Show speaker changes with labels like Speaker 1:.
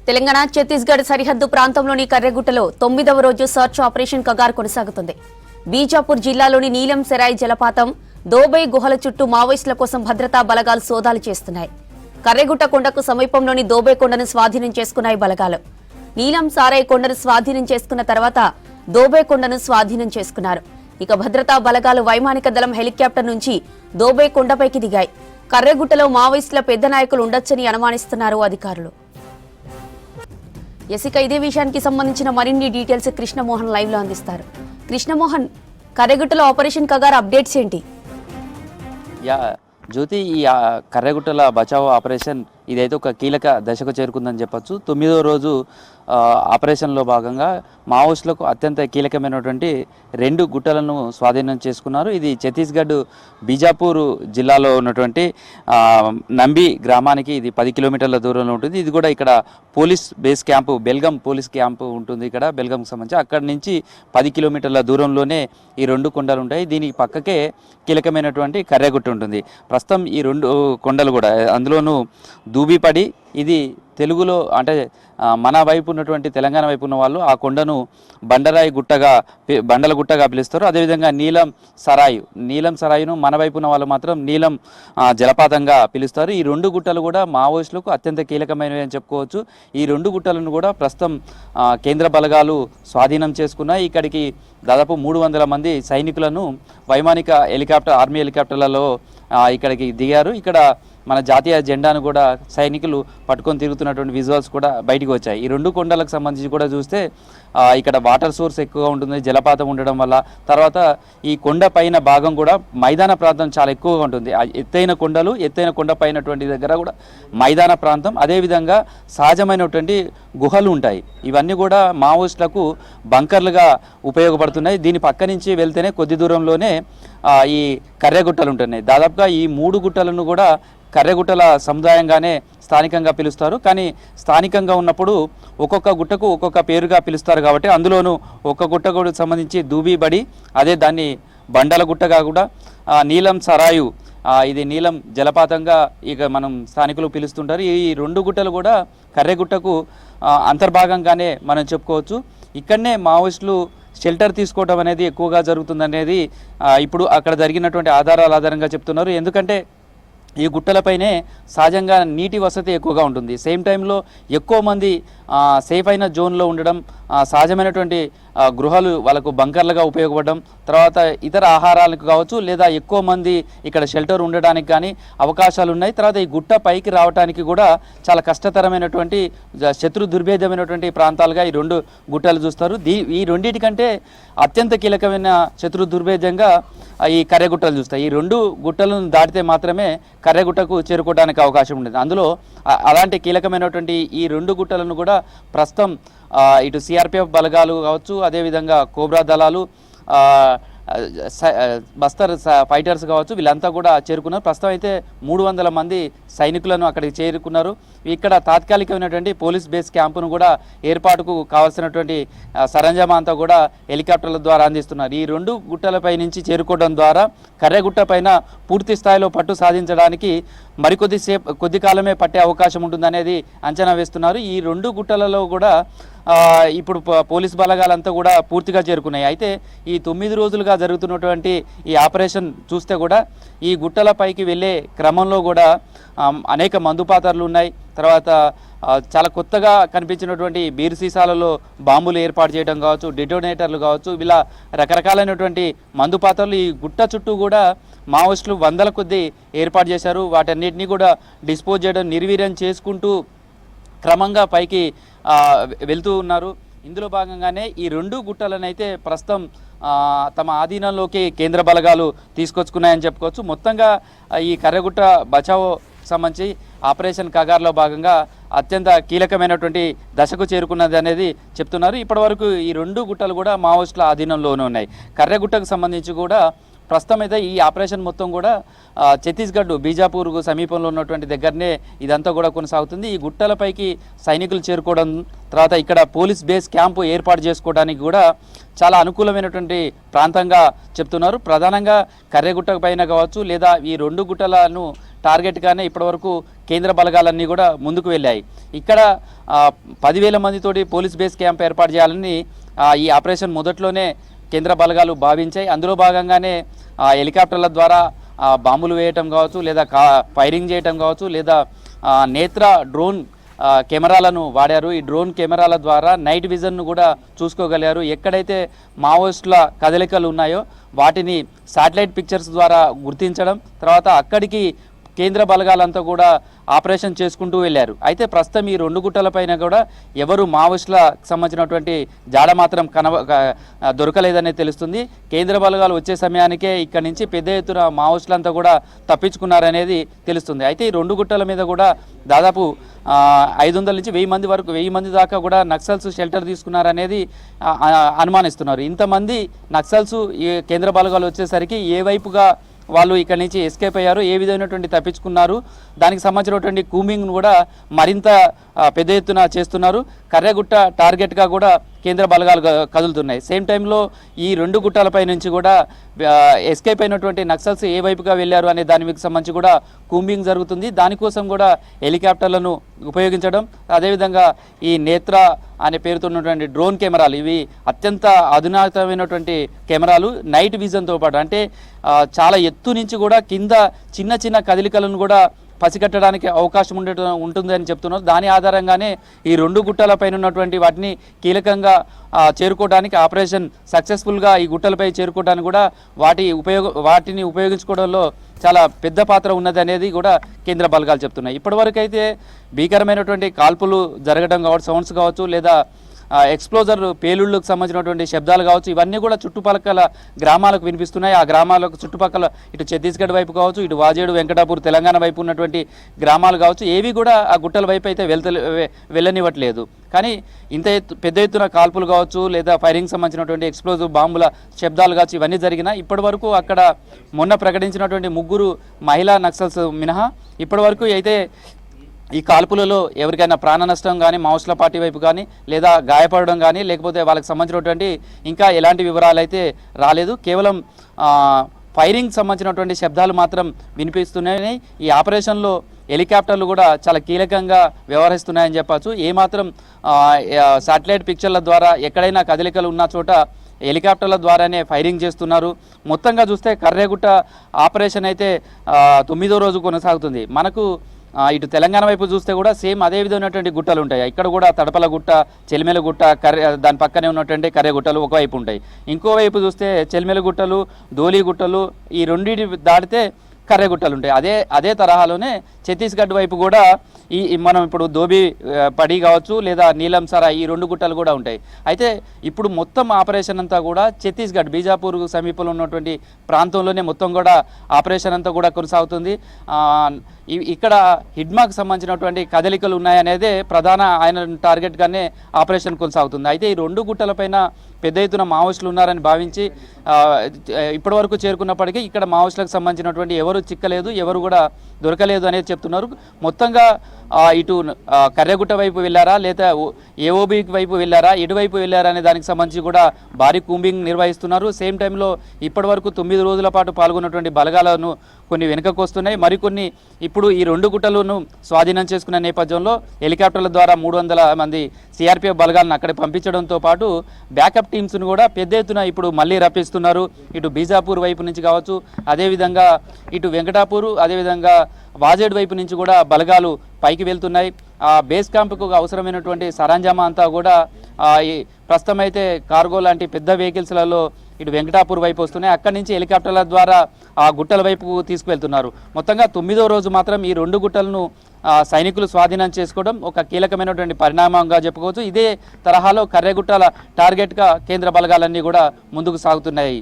Speaker 1: తెలంగాణ ఛత్తీస్గఢ్ సరిహద్దు ప్రాంతంలోని కర్రెగుట్టలో 9వ రోజు సర్చ్ ఆపరేషన్ కగార్ కొనసాగుతుంది. బీజాపూర్ జిల్లాలోని నీలం సెరాయి జలపాతం, దోబై గుహల చుట్టూ మావోయిస్టుల కోసం భద్రతా బలగాలు సోదాలు చేస్తున్నాయి. కర్రెగుట్ట కొండకు సమీపంలోని దోబై కొండను స్వాధీనం చేసుకున్నాయి బలగాలు. నీలం సారాయి కొండను స్వాధీనం చేసుకున్న తర్వాత దోబై కొండను స్వాధీనం చేసుకున్నారు. ఇక భద్రతా బలగాలు వైమానిక దళం హెలికాప్టర్ నుంచి దోబై కొండపైకి దిగాయి. కర్రెగుట్టలో మావోయిస్టుల పెద్ద నాయకులు ఉండొచ్చని అనుమానిస్తున్నారు అధికారులు. ఇక ఇదే విషయానికి సంబంధించిన మరిన్ని డీటెయిల్స్ కృష్ణమోహన్ లైవ్ లో అందిస్తారు. కృష్ణమోహన్, కర్రెగుట్టలో ఆపరేషన్ కగార్ అప్డేట్స్ ఏంటి?
Speaker 2: జ్యోతి, ఈ కర్రెగుట్టల బచావో ఆపరేషన్ ఇదైతే ఒక కీలక దశకు చేరుకుందని చెప్పొచ్చు. 9వ రోజు ఆపరేషన్లో భాగంగా మావోయిస్టులకు అత్యంత కీలకమైనటువంటి 2 గుట్టలను స్వాధీనం చేసుకున్నారు. ఇది ఛత్తీస్గఢ్ బీజాపూర్ జిల్లాలో ఉన్నటువంటి నంబి గ్రామానికి ఇది 10 కిలోమీటర్ల దూరంలో ఉంటుంది. ఇది కూడా ఇక్కడ police base camp, Belgaum police camp ఉంటుంది. ఇక్కడ బెల్గంకి సంబంధించి అక్కడి నుంచి 10 కిలోమీటర్ల దూరంలోనే ఈ 2 కొండలు ఉంటాయి. దీనికి పక్కకే కీలకమైనటువంటి కర్రెగుట్ట ఉంటుంది. ప్రస్తుతం ఈ 2 కొండలు కూడా, అందులోనూ దూబిపడి, ఇది తెలుగులో అంటే మన వైపు ఉన్నటువంటి తెలంగాణ వైపు ఉన్న వాళ్ళు ఆ కొండను బండల గుట్టగా పిలుస్తారు. అదేవిధంగా నీలం సరాయును మన వైపు ఉన్న వాళ్ళు మాత్రం నీలం జలపాతంగా పిలుస్తారు. ఈ 2 గుట్టలు కూడా మావోయిస్టులకు అత్యంత కీలకమైనవి అని చెప్పుకోవచ్చు. ఈ 2 గుట్టలను కూడా ప్రస్తుతం కేంద్ర బలగాలు స్వాధీనం చేసుకున్నాయి. ఇక్కడికి దాదాపు 300 మంది సైనికులను వైమానిక హెలికాప్టర్, ఆర్మీ హెలికాప్టర్లలో ఇక్కడికి దిగారు. ఇక్కడ మన జాతీయ జెండాను కూడా సైనికులు పట్టుకొని తిరుగుతున్నటువంటి విజువల్స్ కూడా బయటకు వచ్చాయి. ఈ 2 కొండలకు సంబంధించి కూడా చూస్తే ఇక్కడ వాటర్ సోర్స్ ఎక్కువగా ఉంటుంది, జలపాతం ఉండడం వల్ల. తర్వాత ఈ కొండ పైన భాగం కూడా మైదాన ప్రాంతం చాలా ఎక్కువగా ఉంటుంది. ఎత్తైన కొండలు, ఎత్తైన కొండ పైనటువంటి దగ్గర కూడా మైదాన ప్రాంతం, అదేవిధంగా సహజమైనటువంటి గుహలు ఉంటాయి. ఇవన్నీ కూడా మావోయిస్టులకు బంకర్లుగా ఉపయోగపడుతున్నాయి. దీని పక్క నుంచి వెళ్తేనే కొద్ది దూరంలోనే ఈ కర్రెగుట్టలు ఉంటున్నాయి. దాదాపుగా ఈ 3 గుట్టలను కూడా కర్రెగుట్టల సముదాయంగానే స్థానికంగా పిలుస్తారు. కానీ స్థానికంగా ఉన్నప్పుడు ఒక్కొక్క గుట్టకు ఒక్కొక్క పేరుగా పిలుస్తారు కాబట్టి అందులోనూ ఒక్క గుట్టకు సంబంధించి దూబిబడి, అదే దాన్ని బండల గుట్టగా కూడా, నీలం సరాయు, ఇది నీలం జలపాతంగా ఇక మనం స్థానికులు పిలుస్తుంటారు. ఈ 2 గుట్టలు కూడా కర్రెగుట్టకు అంతర్భాగంగానే మనం చెప్పుకోవచ్చు. ఇక్కడనే మావోయిస్టులు షెల్టర్ తీసుకోవడం అనేది ఎక్కువగా జరుగుతుందనేది ఇప్పుడు అక్కడ జరిగినటువంటి ఆధారంగా చెప్తున్నారు. ఎందుకంటే ఈ గుట్టలపైనే సహజంగా నీటి వసతి ఎక్కువగా ఉంటుంది. సేమ్ టైంలో ఎక్కువ మంది సేఫ్ అయిన జోన్లో ఉండడం, సహజమైనటువంటి గృహాలు వాళ్ళకు బంకర్లుగా ఉపయోగపడడం, తర్వాత ఇతర ఆహారాలకు కావచ్చు, లేదా ఎక్కువ మంది ఇక్కడ షెల్టర్ ఉండడానికి కానీ అవకాశాలు ఉన్నాయి. తర్వాత ఈ గుట్ట పైకి రావడానికి కూడా చాలా కష్టతరమైనటువంటి, శత్రు దుర్భేద్యమైనటువంటి ప్రాంతాలుగా ఈ 2 గుట్టలు చూస్తారు. ఈ రెండింటికంటే అత్యంత కీలకమైన శత్రు దుర్భేద్యంగా ఈ కర్రెగుట్టలు చూస్తాయి. ఈ 2 గుట్టలను దాటితే మాత్రమే కర్రెగుట్టకు చేరుకోవడానికి అవకాశం ఉండేది. అందులో అలాంటి కీలకమైనటువంటి ఈ 2 గుట్టలను కూడా ప్రస్తుతం ఇటు సిఆర్పిఎఫ్ బలగాలు కావచ్చు, అదేవిధంగా కోబ్రా దళాలు, బస్తర్ ఫైటర్స్ కావచ్చు, వీళ్ళంతా కూడా చేరుకున్నారు. ప్రస్తుతం అయితే 300 మంది సైనికులను అక్కడికి చేరుకున్నారు. ఇక్కడ తాత్కాలికమైనటువంటి పోలీస్ బేస్ క్యాంపును కూడా ఏర్పాటుకు కావాల్సినటువంటి సరంజామా అంతా కూడా హెలికాప్టర్ల ద్వారా అందిస్తున్నారు. ఈ 2 గుట్టలపై నుంచి చేరుకోవడం ద్వారా కర్రెగుట్ట పైన పూర్తి స్థాయిలో పట్టు సాధించడానికి కొద్ది కాలమే పట్టే అవకాశం ఉంటుందనేది అంచనా వేస్తున్నారు. ఈ 2 గుట్టలలో కూడా ఇప్పుడు పోలీస్ బలగాలంతా కూడా పూర్తిగా చేరుకున్నాయి. అయితే ఈ 9 రోజులుగా జరుగుతున్నటువంటి ఈ ఆపరేషన్ చూస్తే కూడా ఈ గుట్టల పైకి వెళ్ళే క్రమంలో కూడా అనేక మందుపాతర్లు ఉన్నాయి. తర్వాత చాలా కొత్తగా కనిపించినటువంటి బీరు సీసాలలో బాంబులు ఏర్పాటు చేయడం కావచ్చు, డిటోనేటర్లు కావచ్చు, ఇలా రకరకాలైనటువంటి మందుపాతర్లు ఈ గుట్ట చుట్టూ కూడా మావోయిస్టులు 100ల కొద్దీ ఏర్పాటు చేశారు. వాటన్నిటినీ కూడా డిస్పోజ్ చేయడం, నిర్వీర్యం చేసుకుంటూ క్రమంగా పైకి వెళ్తూ ఉన్నారు. ఇందులో భాగంగానే ఈ 2 గుట్టలనైతే ప్రస్తుతం తమ ఆధీనంలోకి కేంద్ర బలగాలు తీసుకొచ్చుకున్నాయని చెప్పుకోవచ్చు. మొత్తంగా ఈ కర్రెగుట్ట బచావో సంబంధించి ఆపరేషన్ కగార్లో భాగంగా అత్యంత కీలకమైనటువంటి దశకు చేరుకున్నది అనేది చెప్తున్నారు. ఇప్పటివరకు ఈ 2 గుట్టలు కూడా మావోయిస్టుల ఆధీనంలోనే ఉన్నాయి. కర్రెగుట్టకు సంబంధించి కూడా ప్రస్తుతం అయితే ఈ ఆపరేషన్ మొత్తం కూడా ఛత్తీస్గఢ్ బీజాపూర్కు సమీపంలో ఉన్నటువంటి దగ్గరనే ఇదంతా కూడా కొనసాగుతుంది. ఈ గుట్టలపైకి సైనికులు చేరుకోవడం, తర్వాత ఇక్కడ పోలీస్ బేస్ క్యాంపు ఏర్పాటు చేసుకోవడానికి కూడా చాలా అనుకూలమైనటువంటి ప్రాంతంగా చెప్తున్నారు. ప్రధానంగా కర్రెగుట్ట పైన కావచ్చు, లేదా ఈ 2 గుట్టలను టార్గెట్గానే ఇప్పటివరకు కేంద్ర బలగాలన్నీ కూడా ముందుకు వెళ్ళాయి. ఇక్కడ 10,000 మందితోటి పోలీస్ బేస్ క్యాంప్ ఏర్పాటు చేయాలని ఈ ఆపరేషన్ మొదట్లోనే కేంద్ర బలగాలు భావించాయి. అందులో భాగంగానే హెలికాప్టర్ల ద్వారా బాంబులు వేయటం కావచ్చు, లేదా ఫైరింగ్ చేయటం కావచ్చు, లేదా నేత్ర డ్రోన్ కెమెరాలను వాడారు. ఈ డ్రోన్ కెమెరాల ద్వారా నైట్ విజన్ను కూడా చూసుకోగలిగారు. ఎక్కడైతే మావోయిస్టుల కదలికలు ఉన్నాయో వాటిని శాటిలైట్ పిక్చర్స్ ద్వారా గుర్తించడం, తర్వాత అక్కడికి కేంద్ర బలగాలంతా కూడా ఆపరేషన్ చేసుకుంటూ వెళ్ళారు. అయితే ప్రస్తుతం ఈ 2 గుట్టలపైన కూడా ఎవరు మావోయిస్టులకు సంబంధించినటువంటి జాడ మాత్రం దొరకలేదనేది తెలుస్తుంది. కేంద్ర బలగాలు వచ్చే సమయానికే ఇక్కడ నుంచి పెద్ద ఎత్తున మావోయిస్టులంతా కూడా తప్పించుకున్నారనేది తెలుస్తుంది. అయితే ఈ 2 గుట్టల మీద కూడా దాదాపు 500 నుంచి 1000 మంది వరకు 1000 మంది దాకా కూడా నక్సల్స్ షెల్టర్ తీసుకున్నారనేది అనుమానిస్తున్నారు. ఇంతమంది నక్సల్స్ ఈ కేంద్ర బలగాలు వచ్చేసరికి ఏ వైపుగా వాళ్ళు ఇక్కడ నుంచి ఎస్కేప్ అయ్యారు, ఏ విధమైనటువంటి తప్పించుకున్నారు, దానికి సంబంధించినటువంటి కూంబింగ్ను కూడా మరింత పెద్ద ఎత్తున చేస్తున్నారు. కర్రెగుట్ట టార్గెట్గా కూడా కేంద్ర బలగాలు కదులుతున్నాయి. సేమ్ టైంలో ఈ 2 గుట్టలపై నుంచి కూడా ఎస్కేప్ అయినటువంటి నక్సల్స్ ఏ వైపుగా వెళ్ళారు అనే దానికి సంబంధించి కూడా కూంబింగ్ జరుగుతుంది. దానికోసం కూడా హెలికాప్టర్లను ఉపయోగించడం, అదేవిధంగా ఈ నేత్ర అనే పేరుతో ఉన్నటువంటి డ్రోన్ కెమెరాలు, ఇవి అత్యంత అధునాతమైనటువంటి కెమెరాలు. నైట్ విజన్తో పాటు అంటే చాలా ఎత్తు నుంచి కూడా కింద చిన్న చిన్న కదలికలను కూడా పసిగట్టడానికి అవకాశం ఉంటుంది అని చెప్తున్నారు. దాని ఆధారంగానే ఈ 2 గుట్టలపైన ఉన్నటువంటి వాటిని కీలకంగా చేరుకోవడానికి ఆపరేషన్ సక్సెస్ఫుల్గా ఈ గుట్టలపై చేరుకోవడానికి కూడా వాటిని ఉపయోగించుకోవడంలో చాలా పెద్ద పాత్ర ఉన్నది అనేది కూడా కేంద్ర బలగాలు చెప్తున్నాయి. ఇప్పటివరకు అయితే భీకరమైనటువంటి కాల్పులు జరగడం కావచ్చు, సౌండ్స్ కావచ్చు, లేదా ఎక్స్ప్లోజర్ పేలుళ్లకు సంబంధించినటువంటి శబ్దాలు కావచ్చు, ఇవన్నీ కూడా చుట్టుపక్కల గ్రామాలకు వినిపిస్తున్నాయి. ఆ గ్రామాలకు చుట్టుపక్కల ఇటు ఛత్తీస్గఢ్ వైపు కావచ్చు, ఇటు వాజేడు, వెంకటాపూర్, తెలంగాణ వైపు ఉన్నటువంటి గ్రామాలు కావచ్చు, ఏవి కూడా ఆ గుట్టల వైపు అయితే వెళ్ళనివ్వట్లేదు. కానీ ఇంత పెద్ద ఎత్తున కాల్పులు కావచ్చు, లేదా ఫైరింగ్ సంబంధించినటువంటి ఎక్స్ప్లోజివ్ బాంబుల శబ్దాలు కావచ్చు, ఇవన్నీ జరిగినా ఇప్పటి వరకు అక్కడ మొన్న ప్రకటించినటువంటి 3 మహిళా నక్సల్స్ మినహా ఇప్పటి వరకు అయితే ఈ కాల్పులలో ఎవరికైనా ప్రాణ నష్టం కానీ, మావోయిస్టుల పార్టీ వైపు కానీ, లేదా గాయపడడం కానీ, లేకపోతే వాళ్ళకి సంబంధించినటువంటి ఇంకా ఎలాంటి వివరాలు అయితే రాలేదు. కేవలం ఫైరింగ్ సంబంధించినటువంటి శబ్దాలు మాత్రం వినిపిస్తున్నాయి. ఈ ఆపరేషన్లో హెలికాప్టర్లు కూడా చాలా కీలకంగా వ్యవహరిస్తున్నాయని చెప్పచ్చు. ఏమాత్రం శాటిలైట్ పిక్చర్ల ద్వారా ఎక్కడైనా కదలికలు ఉన్న చోట హెలికాప్టర్ల ద్వారానే ఫైరింగ్ చేస్తున్నారు. మొత్తంగా చూస్తే కర్రెగుట్ట ఆపరేషన్ అయితే 9వ రోజు కొనసాగుతుంది. మనకు ఇటు తెలంగాణ వైపు చూస్తే కూడా సేమ్ అదే విధమైనటువంటి గుట్టలు ఉంటాయి. ఇక్కడ కూడా తడపల గుట్ట, చెలిమెల గుట్ట, దాని పక్కనే ఉన్నటువంటి కర్రెగుట్టలు ఒకవైపు ఉంటాయి. ఇంకోవైపు చూస్తే చెలిమెల గుట్టలు, ధోలీ గుట్టలు, ఈ రెండింటి దాటితే కర్రెగుట్టలు ఉంటాయి. అదే తరహాలోనే ఛత్తీస్గఢ్ వైపు కూడా మనం ఇప్పుడు దోబి పడి కావచ్చు, లేదా నీలం సరాయ్, ఈ 2 గుట్టలు కూడా ఉంటాయి. అయితే ఇప్పుడు మొత్తం ఆపరేషన్ అంతా కూడా ఛత్తీస్గఢ్ బీజాపూర్ సమీపంలో ఉన్నటువంటి ప్రాంతంలోనే మొత్తం కూడా ఆపరేషన్ అంతా కూడా కొనసాగుతుంది. ఇక్కడ హిడ్మాకు సంబంధించినటువంటి కదలికలు ఉన్నాయనేదే ప్రధాన ఆయన టార్గెట్గానే ఆపరేషన్ కొనసాగుతుంది. అయితే ఈ 2 గుట్టలపైన పెద్ద ఎత్తున మావోయిస్టులు ఉన్నారని భావించి ఇప్పటివరకు చేరుకున్నప్పటికీ ఇక్కడ మావోయిస్టులకు సంబంధించినటువంటి ఎవరు చిక్కలేదు, ఎవరు కూడా దొరకలేదు అనేది చెప్తున్నారు. మొత్తంగా ఇటు కర్రెగుట్ట వైపు వెళ్ళారా, లేదా ఏఓబి వైపు వెళ్ళారా, ఎటువైపు వెళ్ళారా అనే దానికి సంబంధించి కూడా భారీ కూంబింగ్ నిర్వహిస్తున్నారు. సేమ్ టైంలో ఇప్పటివరకు 9 రోజుల పాటు పాల్గొన్నటువంటి బలగాలను కొన్ని వెనుకకు వస్తున్నాయి. మరికొన్ని ఇప్పుడు ఈ 2 గుట్టలను స్వాధీనం చేసుకున్న నేపథ్యంలో హెలికాప్టర్ల ద్వారా 300 మంది సిఆర్పిఎఫ్ బలగాలను అక్కడ పంపించడంతో పాటు బ్యాకప్ టీమ్స్ను కూడా పెద్ద ఎత్తున ఇప్పుడు మళ్ళీ రప్పిస్తున్నారు. ఇటు బీజాపూర్ వైపు నుంచి కావచ్చు, అదేవిధంగా ఇటు వెంకటాపూర్, అదేవిధంగా వాజేడు వైపు నుంచి కూడా బలగాలు పైకి వెళ్తున్నాయి. బేస్ క్యాంపుకు అవసరమైనటువంటి సరంజామా అంతా కూడా ప్రస్తుతం అయితే కార్గో లాంటి పెద్ద వెహికల్స్లలో ఇటు వెంకటాపూర్ వైపు వస్తున్నాయి. అక్కడి నుంచి హెలికాప్టర్ల ద్వారా ఆ గుట్టల వైపు తీసుకువెళ్తున్నారు. మొత్తంగా 9వ రోజు మాత్రం ఈ 2 గుట్టలను సైనికులు స్వాధీనం చేసుకోవడం ఒక కీలకమైనటువంటి పరిణామంగా చెప్పుకోవచ్చు. ఇదే తరహాలో కర్రెగుట్టల టార్గెట్గా కేంద్ర బలగాలన్నీ కూడా ముందుకు సాగుతున్నాయి.